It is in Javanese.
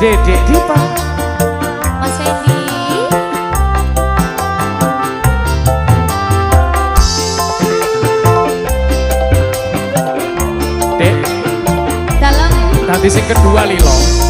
Dedek Dipa, Mas Fendi. Dek, Dalam nanti sing kedua Lilo.